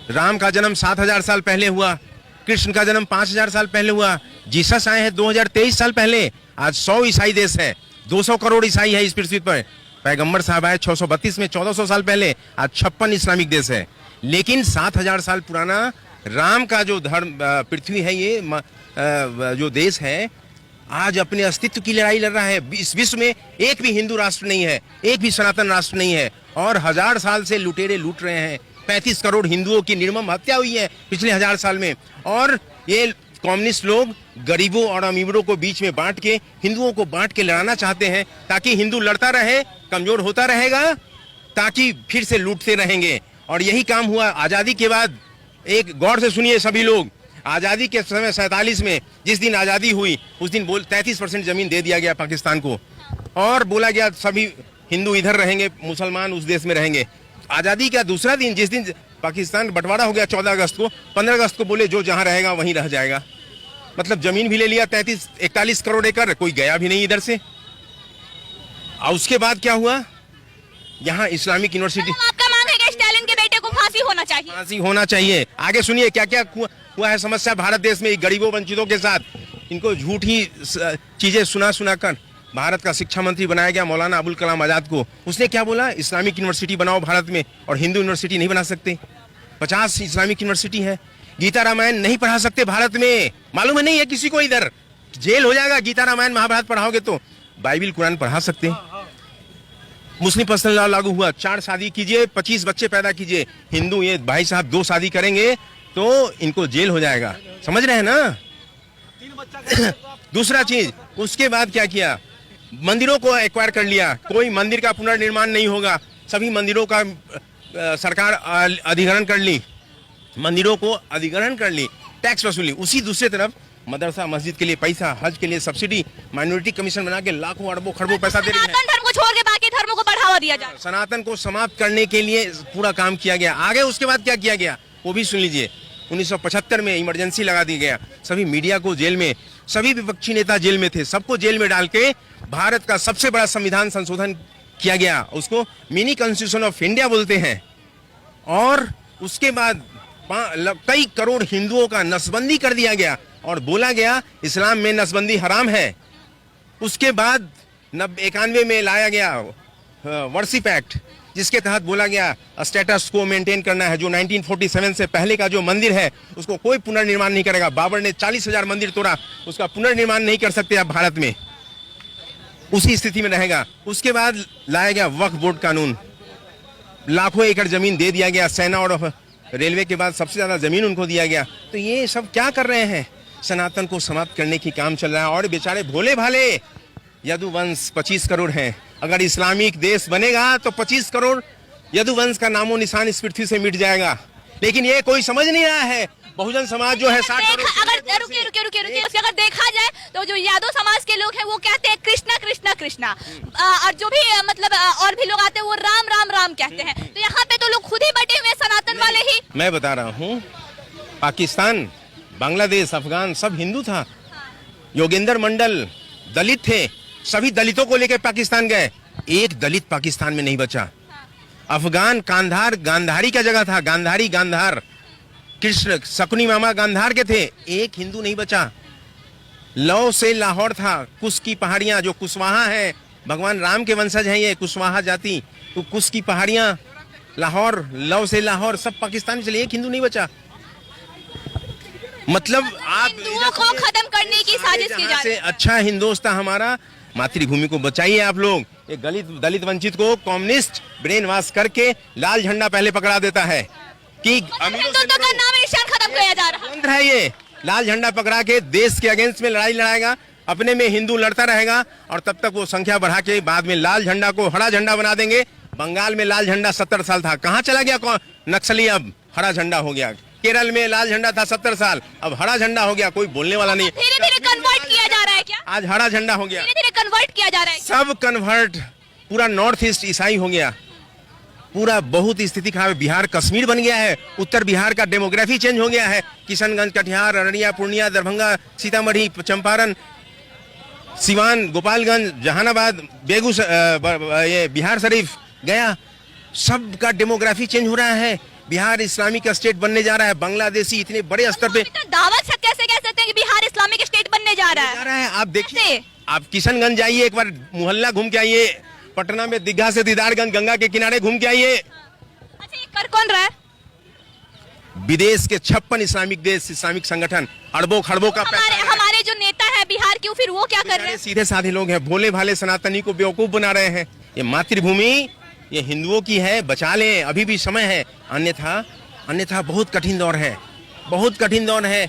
राम का जन्म 7000 साल पहले हुआ, कृष्ण का जन्म 5000 साल पहले हुआ, जीसस आए हैं 2023 साल पहले। आज 100 ईसाई देश है, 200 करोड़ ईसाई है इस पृथ्वी पर। पैगंबर साहब आए 632 में 1400 साल पहले। आज 56 इस्लामिक देश है। लेकिन 7000 साल पुराना राम का जो धर्म पृथ्वी है, ये जो देश है, आज अपने अस्तित्व की लड़ाई लड़ रहा है। इस विश्व में एक भी हिंदू राष्ट्र नहीं है, एक भी सनातन राष्ट्र नहीं है, और 1000 साल से लुटेरे लूट रहे हैं। 35 करोड़ हिंदुओं की निर्मम हत्या हुई है पिछले 1000 साल में। और ये कम्युनिस्ट लोग गरीबों और अमीरों को बीच में बांट के, हिंदुओं को बांट के लड़ाना चाहते हैं, ताकि हिंदू लड़ता रहे, कमजोर होता रहेगा, ताकि फिर से लूटते रहेंगे। और यही काम हुआ आजादी के बाद। एक गौर से सुनिए सभी लोग, आजादी के समय 47 में जिस दिन आजादी हुई, उस दिन 33% जमीन दे दिया गया पाकिस्तान को, और बोला गया सभी हिंदू इधर रहेंगे, मुसलमान उस देश में रहेंगे। आजादी का दूसरा दिन, जिस दिन पाकिस्तान बंटवारा हो गया 14 अगस्त को, 15 अगस्त को बोले जो जहां रहेगा वहीं रह जाएगा। मतलब जमीन भी ले लिया 41 करोड़ एकड़, कोई गया भी नहीं इधर से। और उसके बाद क्या हुआ, यहाँ इस्लामिक यूनिवर्सिटी। आपका मांग है कि स्टालिन के बेटे को फांसी होना चाहिए? फांसी होना चाहिए। आगे सुनिए क्या क्या हुआ है समस्या भारत देश में गरीबों वंचितों के साथ। इनको झूठी चीजें सुना कर भारत का शिक्षा मंत्री बनाया गया मौलाना अबुल कलाम आजाद को। उसने क्या बोला, इस्लामिक यूनिवर्सिटी बनाओ भारत में, और हिंदू यूनिवर्सिटी नहीं बना सकते। 50 इस्लामिक यूनिवर्सिटी है। गीता रामायण नहीं पढ़ा सकते भारत में, मालूम है नहीं है किसी को, इधर जेल हो जाएगा। गीता रामायण महाभारत पढ़ाओगे तो बाइबिल कुरान पढ़ा सकते। मुस्लिम पर्सनल लॉ लागू हुआ, 4 शादी कीजिए, 25 बच्चे पैदा कीजिए। हिंदू ये भाई साहब 2 शादी करेंगे तो इनको जेल हो जाएगा, समझ रहे हैं ना। दूसरा चीज, उसके बाद क्या किया, मंदिरों को एक्वायर कर लिया। कोई मंदिर का पुनर्निर्माण नहीं होगा, सभी मंदिरों का सरकार अधिग्रहण कर ली, मंदिरों को अधिग्रहण कर ली, टैक्स वसूली। उसी दूसरी तरफ मदरसा मस्जिद के लिए पैसा, हज के लिए सब्सिडी, माइनॉरिटी कमीशन बना के लाखों अरबों खरबों पैसा दे रही है। सनातन धर्म को छोड़ के बाकी धर्मों को बढ़ावा दिया जाए। सनातन को समाप्त करने के लिए पूरा काम किया गया। आगे उसके बाद क्या किया गया वो भी सुन लीजिए। 1975 में इमरजेंसी लगा दी गया, सभी मीडिया को जेल में, सभी विपक्षी नेता जेल में थे, सबको जेल में डाल के भारत का सबसे बड़ा संविधान संशोधन किया गया। उसको मिनी कॉन्स्टिट्यूशन ऑफ इंडिया बोलते हैं। और उसके बाद कई करोड़ हिंदुओं का नसबंदी कर दिया गया और बोला गया इस्लाम में नसबंदी हराम है। उसके बाद 91 में लाया गया वर्शिप एक्ट, जिसके तहत बोला गया स्टेटस को मेंटेन करना है। जो 1947 से पहले का जो मंदिर है उसको कोई पुनर्निर्माण नहीं करेगा। बाबर ने 40,000 मंदिर तोड़ा, उसका पुनर्निर्माण नहीं कर सकते आप भारत में, उसी स्थिति में रहेगा। उसके बाद लाया गया वक्फ बोर्ड कानून, लाखों एकड़ जमीन दे दिया गया। सेना और रेलवे के बाद सबसे ज्यादा जमीन उनको दिया गया। तो ये सब क्या कर रहे हैं, सनातन को समाप्त करने की काम चल रहा है। और बेचारे भोले भाले यदुवंश 25 करोड़ हैं। अगर इस्लामिक देश बनेगा तो 25 करोड़ यदुवंश का नामो निशान इस पृथ्वी से मिट जाएगा। लेकिन ये कोई समझ नहीं रहा है। बहुजन समाज जो है 60 करोड़। अगर रुकिए, अगर देखा जाए तो जो यादव समाज के लोग हैं वो कहते हैं कृष्णा कृष्णा कृष्णा, और जो भी मतलब और भी लोग आते हैं वो राम राम राम कहते हैं। तो यहाँ पे तो लोग खुद ही बटे हुए सनातन वाले ही। मैं बता रहा हूँ, पाकिस्तान, बांग्लादेश, अफगान सब हिंदू था। योगेंद्र मंडल दलित थे, सभी दलितों को लेकर पाकिस्तान गए, एक दलित पाकिस्तान में नहीं बचा। अफगान कांधार गांधारी का जगह था, गांधारी गांधार, कृष्ण शकुनी मामा गांधार के थे, एक हिंदू नहीं बचा। लौ से लाहौर था, कुश की पहाड़ियां जो कुशवाहा है, भगवान राम के वंशज हैं ये कुशवाहा जाति, तो कुश की पहाड़ियां, लाहौर, लौ से लाहौर सब पाकिस्तान में चले, एक हिंदू नहीं बचा। मतलब आप हिंदुओं को खत्म करने की साजिश की जा रही है। अच्छा हिंदुस्तान हमारा, मातृभूमि को बचाइए आप लोग। एक दलित वंचित को कम्युनिस्ट ब्रेन वॉश करके लाल झंडा पहले पकड़ा देता है कि हिंदुत्व का नाम निशान खत्म किया जा रहा है। ये लाल झंडा पकड़ा के देश के अगेंस्ट में लड़ाई लड़ाएगा, अपने में हिंदू लड़ता रहेगा, और तब तक वो संख्या बढ़ा के बाद में लाल झंडा को हरा झंडा बना देंगे। बंगाल में लाल झंडा 70 साल था, कहाँ चला गया कौन नक्सली, अब हरा झंडा हो गया। केरल में लाल झंडा था 70 साल, अब हरा झंडा हो गया, कोई बोलने वाला नहीं। धीरे धीरे कन्वर्ट किया जा रहा है क्या? आज हरा झंडा हो गया, धीरे धीरे कन्वर्ट किया जा रहा है। सब कन्वर्ट, पूरा नॉर्थ ईस्ट ईसाई हो गया, पूरा बहुत स्थिति खराब है। बिहार कश्मीर बन गया है, उत्तर बिहार का डेमोग्राफी चेंज हो गया है। किशनगंज, कटिहार, अररिया, पूर्णिया, दरभंगा, सीतामढ़ी, चंपारण, सिवान, गोपालगंज, जहानाबाद, बेगूसराय, ये बिहार शरीफ, गया, सब का डेमोग्राफी चेंज हो रहा है। बिहार इस्लामिक स्टेट बनने जा रहा है। बांग्लादेशी इतने बड़े स्तर पे तो दावत से कैसे कह सकते हैं कि बिहार इस्लामिक स्टेट बनने जा रहा जा है? रहा है। आप देखिए, कैसे? आप किशनगंज जाइए, एक बार मोहल्ला घूम के आइए। पटना में दीघा से दीदारगंज, गंगा के किनारे घूम के आइए। अच्छा, ये कर कौन रहा है? विदेश के 56 इस्लामिक देश, इस्लामिक संगठन, अरबों खरबों का पैसा हमारे है। हमारे जो नेता है बिहार के, फिर वो क्या कर रहे बेचारे हैं? सीधे साधे लोग हैं, भोले भाले सनातनी को बेवकूफ बना रहे हैं। ये मातृभूमि ये हिंदुओं की है, बचा लें, अभी भी समय है। अन्यथा बहुत कठिन दौर है, बहुत कठिन दौर है।